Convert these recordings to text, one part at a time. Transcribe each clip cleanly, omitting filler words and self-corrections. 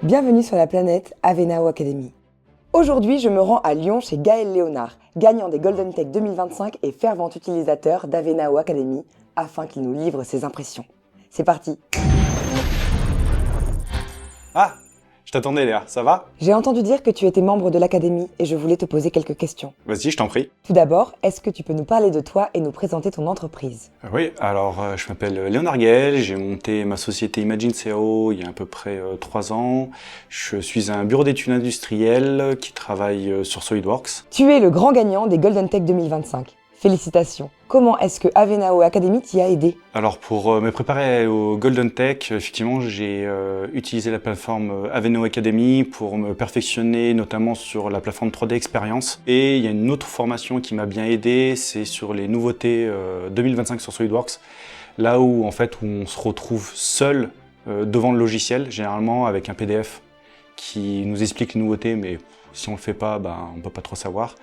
Bienvenue sur la planète Avenao Academy. Aujourd'hui, je me rends à Lyon chez Gaël Léonard, gagnant des Golden Tech 2025 et fervent utilisateur d'Avenao Academy, afin qu'il nous livre ses impressions. C'est parti! Ah, je t'attendais Léa, ça va? J'ai entendu dire que tu étais membre de l'Académie et je voulais te poser quelques questions. Vas-y, je t'en prie. Tout d'abord, est-ce que tu peux nous parler de toi et nous présenter ton entreprise? Oui, alors je m'appelle Léonard Gaël, j'ai monté ma société Imagine CO il y a à peu près 3 ans. Je suis un bureau d'études industrielles qui travaille sur SolidWorks. Tu es le grand gagnant des Golden Tech 2025. Félicitations! Comment est-ce que Avenao Academy t'y a aidé? Alors pour me préparer au Golden Tech, effectivement j'ai utilisé la plateforme Avenao Academy pour me perfectionner notamment sur la plateforme 3D Experience. Et il y a une autre formation qui m'a bien aidé, c'est sur les nouveautés 2025 sur SolidWorks. Là où en fait on se retrouve seul devant le logiciel, généralement avec un PDF qui nous explique les nouveautés, mais si on le fait pas, on peut pas trop savoir.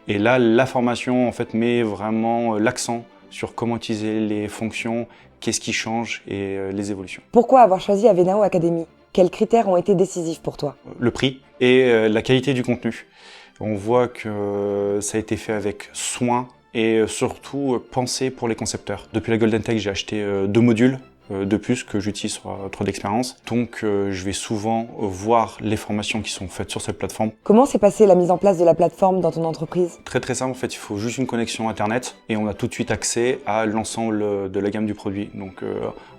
Et là, la formation en fait met vraiment l'accent sur comment utiliser les fonctions, qu'est-ce qui change et les évolutions. Pourquoi avoir choisi Avenao Academy? Quels critères ont été décisifs pour toi? Le prix et la qualité du contenu. On voit que ça a été fait avec soin et surtout pensé pour les concepteurs. Depuis la Golden Tech, j'ai acheté 2 modules de plus que j'utilise sur 3D Experience. Donc je vais souvent voir les formations qui sont faites sur cette plateforme. Comment s'est passée la mise en place de la plateforme dans ton entreprise? Très simple, en fait il faut juste une connexion internet et on a tout de suite accès à l'ensemble de la gamme du produit. Donc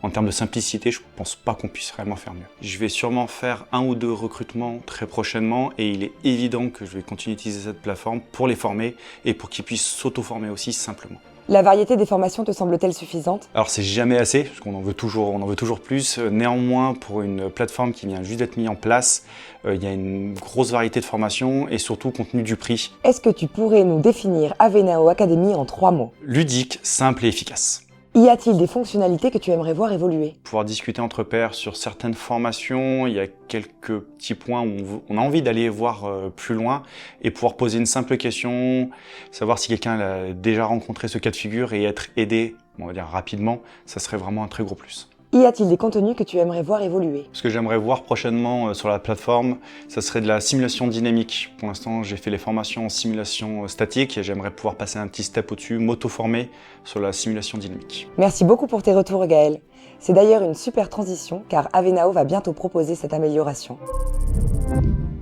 en termes de simplicité, je pense pas qu'on puisse vraiment faire mieux. Je vais sûrement faire 1 ou 2 recrutements très prochainement et il est évident que je vais continuer d'utiliser cette plateforme pour les former et pour qu'ils puissent s'auto-former aussi simplement. La variété des formations te semble-t-elle suffisante? Alors c'est jamais assez, parce qu'on en veut toujours plus. Néanmoins, pour une plateforme qui vient juste d'être mise en place, il y a une grosse variété de formations et surtout compte tenu du prix. Est-ce que tu pourrais nous définir Avenao Academy en 3 mots? Ludique, simple et efficace. Y a-t-il des fonctionnalités que tu aimerais voir évoluer? Pouvoir discuter entre pairs sur certaines formations, il y a quelques petits points où on a envie d'aller voir plus loin et pouvoir poser une simple question, savoir si quelqu'un a déjà rencontré ce cas de figure et être aidé, on va dire rapidement, ça serait vraiment un très gros plus. Y a-t-il des contenus que tu aimerais voir évoluer? Ce que j'aimerais voir prochainement sur la plateforme, ça serait de la simulation dynamique. Pour l'instant, j'ai fait les formations en simulation statique et j'aimerais pouvoir passer un petit step au-dessus, m'auto-former sur la simulation dynamique. Merci beaucoup pour tes retours, Gaël. C'est d'ailleurs une super transition car Avenao va bientôt proposer cette amélioration.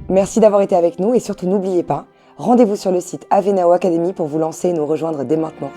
Merci d'avoir été avec nous et surtout n'oubliez pas, rendez-vous sur le site Avenao Academy pour vous lancer et nous rejoindre dès maintenant.